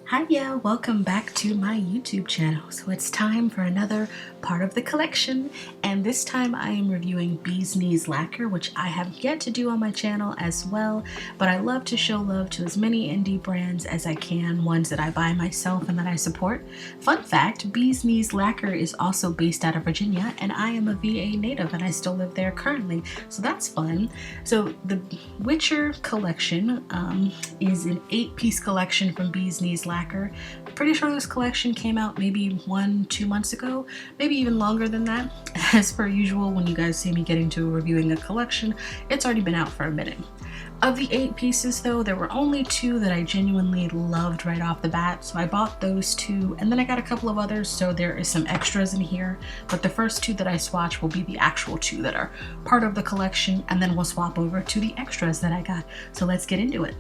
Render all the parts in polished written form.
Hiya, welcome back to my YouTube channel. So it's time for another part of the collection, and this time I am reviewing Bee's Knees Lacquer, which I have yet to do on my channel as well, but I love to show love to as many indie brands as I can, ones that I buy myself and that I support. Fun fact, Bee's Knees Lacquer is also based out of Virginia, and I am a VA native and I still live there currently, so that's fun. So the Witcher collection is an 8-piece collection from Bee's Knees Lacquer. Pretty sure this collection came out maybe 1-2 months ago, maybe even longer than that. As per usual, when you guys see me getting to reviewing a collection, it's already been out for a minute. Of the 8 pieces though, there were only 2 that I genuinely loved right off the bat, so I bought those 2, and then I got a couple of others, so there is some extras in here, but the first 2 that I swatch will be the actual 2 that are part of the collection, and then we'll swap over to the extras that I got. So let's get into it.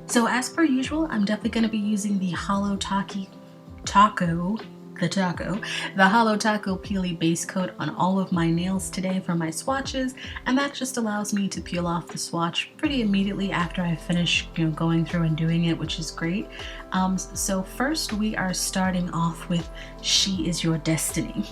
So as per usual, I'm definitely going to be using the Holo Taco Peely base coat on all of my nails today for my swatches, and that just allows me to peel off the swatch pretty immediately after I finish going through and doing it, which is great. So first we are starting off with She Is Your Destiny.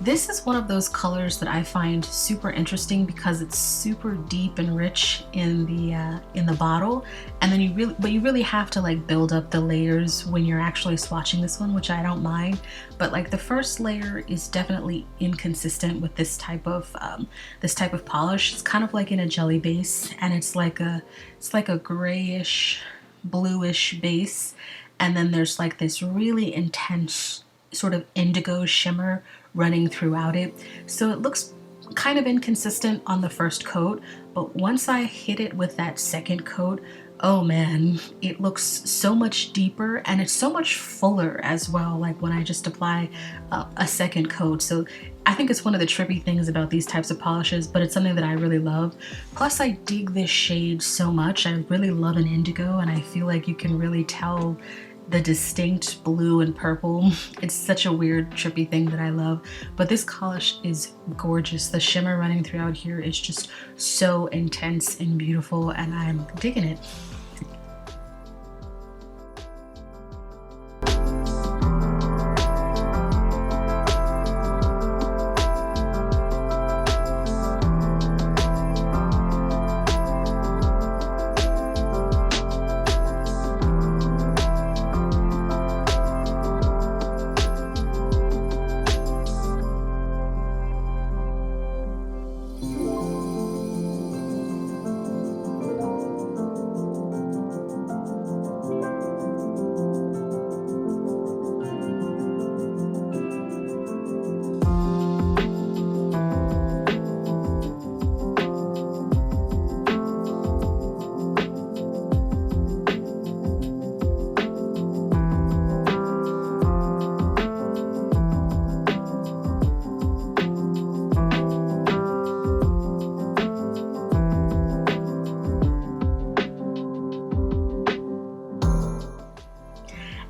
This is one of those colors that I find super interesting because it's super deep and rich in the bottle, and then you really have to like build up the layers when you're actually swatching this one, which I don't mind. But like the first layer is definitely inconsistent with this type of polish. It's kind of like in a jelly base, and it's like a grayish, bluish base, and then there's like this really intense sort of indigo shimmer running throughout it. So it looks kind of inconsistent on the first coat, but once I hit it with that second coat, oh man, it looks so much deeper, and it's so much fuller as well, like when I just apply a second coat. So I think it's one of the trippy things about these types of polishes, but it's something that I really love. Plus I dig this shade so much. I really love an indigo, and I feel like you can really tell the distinct blue and purple. It's such a weird, trippy thing that I love, but this polish is gorgeous. The shimmer running throughout here is just so intense and beautiful, and I'm digging it.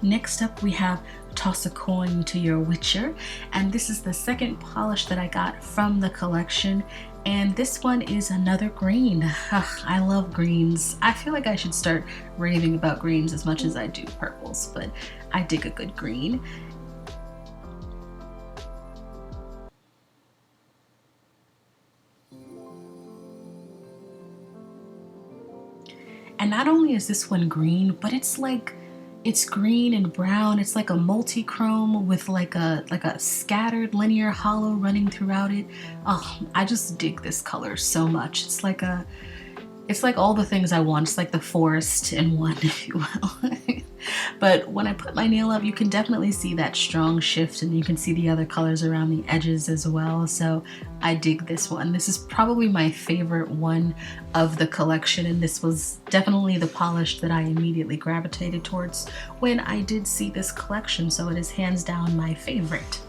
Next up we have Toss a Coin to Your Witcher, and this is the second polish that I got from the collection, and this one is another green. Ugh, I love greens. I feel like I should start raving about greens as much as I do purples, but I dig a good green. And not only is this one green, but it's green and brown. It's like a multi-chrome with like a scattered linear hollow running throughout it. Oh, I just dig this color so much. It's like all the things I want. It's like the forest in one, if you will. But when I put my nail up, you can definitely see that strong shift, and you can see the other colors around the edges as well. So I dig this one. This is probably my favorite one of the collection, and this was definitely the polish that I immediately gravitated towards when I did see this collection. So it is hands down my favorite.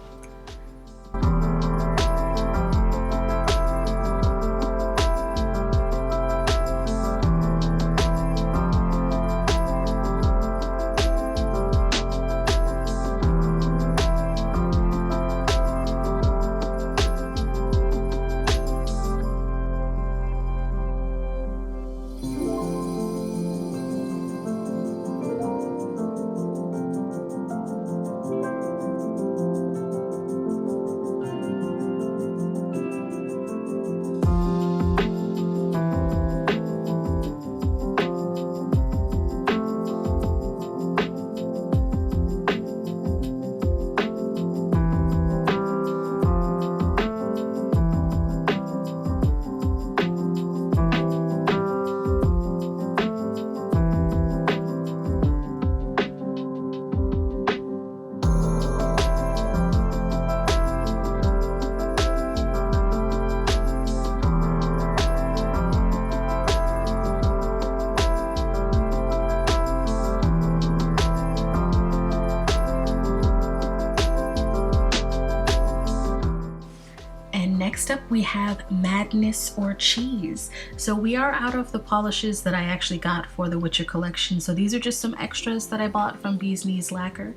Next up we have Madness or Cheese. So we are out of the polishes that I actually got for the Witcher collection. So these are just some extras that I bought from Beeskneeslacquer.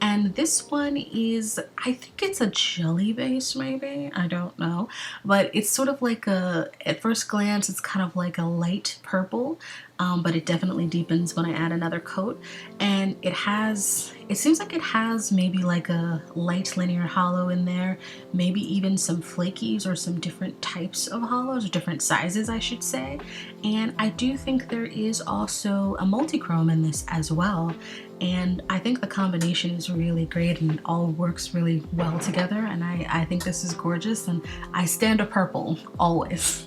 And this one is, I think it's a jelly base maybe, I don't know. But it's sort of like a, at first glance, it's kind of like a light purple. But it definitely deepens when I add another coat. And it seems like it has maybe like a light linear hollow in there, maybe even some flakies or some different types of hollows, or different sizes I should say. And I do think there is also a multi-chrome in this as well. And I think the combination is really great and it all works really well together. And I think this is gorgeous, and I stand a purple always.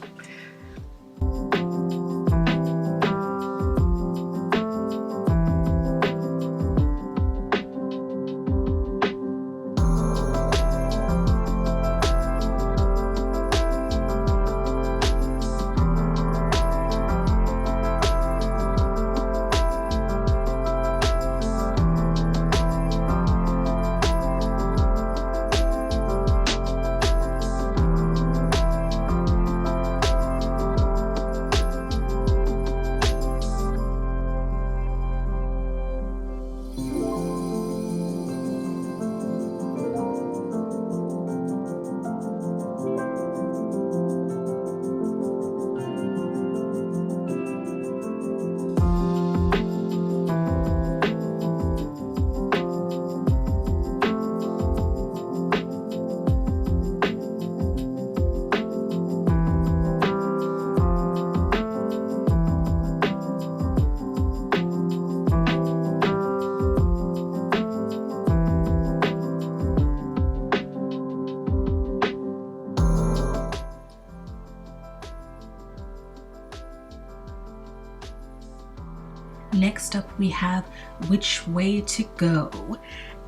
Next up we have Which Way to Go.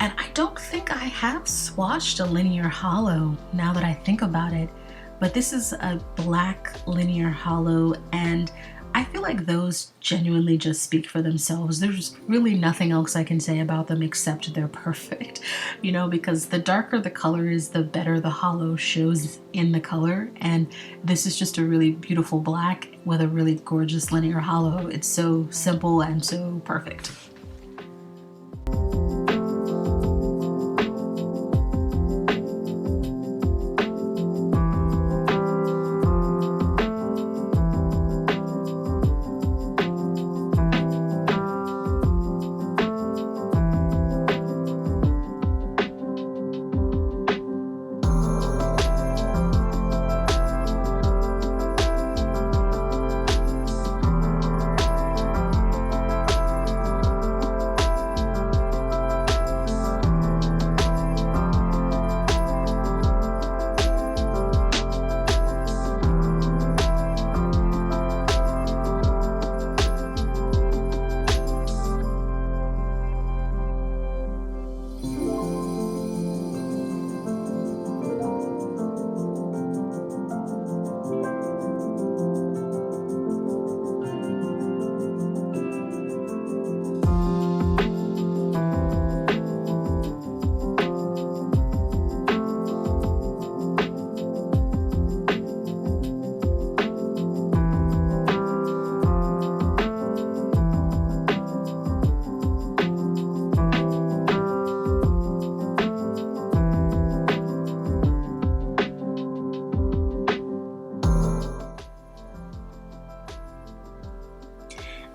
And I don't think I have swatched a linear hollow now that I think about it, but this is a black linear hollow, and I feel like those genuinely just speak for themselves. There's really nothing else I can say about them except they're perfect, you know, because the darker the color is, the better the hollow shows in the color. And this is just a really beautiful black with a really gorgeous linear hollow. It's so simple and so perfect.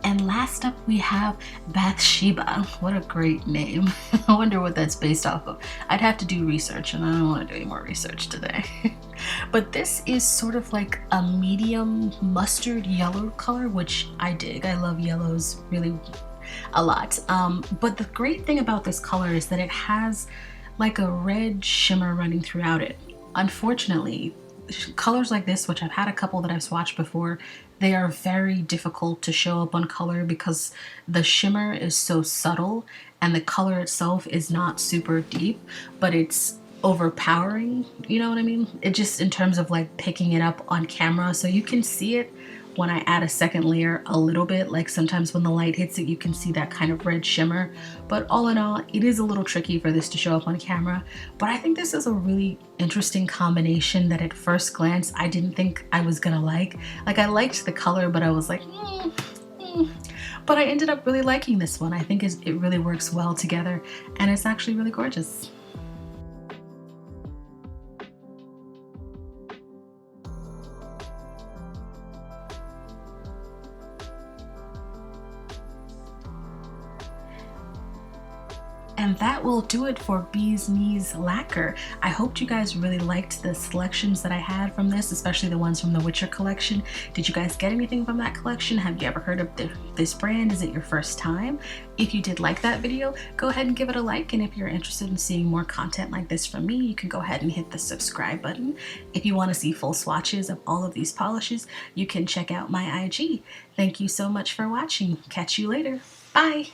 And last up we have Bathsheba. What a great name. I wonder what that's based off of. I'd have to do research, and I don't want to do any more research today. But this is sort of like a medium mustard yellow color, which I dig. I love yellows really a lot. But the great thing about this color is that it has like a red shimmer running throughout it. Unfortunately, colors like this, which I've had a couple that I've swatched before, they are very difficult to show up on color because the shimmer is so subtle and the color itself is not super deep, but it's overpowering, you know what I mean? It just in terms of like picking it up on camera, so you can see it when I add a second layer a little bit, like sometimes when the light hits it you can see that kind of red shimmer, but all in all it is a little tricky for this to show up on camera. But I think this is a really interesting combination that at first glance I didn't think I was gonna like. I liked the color, but I was like but I ended up really liking this one. I think it really works well together and it's actually really gorgeous. And that will do it for Bee's Knees Lacquer. I hoped you guys really liked the selections that I had from this, especially the ones from the Witcher collection. Did you guys get anything from that collection? Have you ever heard of this brand? Is it your first time? If you did like that video, go ahead and give it a like. And if you're interested in seeing more content like this from me, you can go ahead and hit the subscribe button. If you want to see full swatches of all of these polishes, you can check out my IG. Thank you so much for watching. Catch you later. Bye.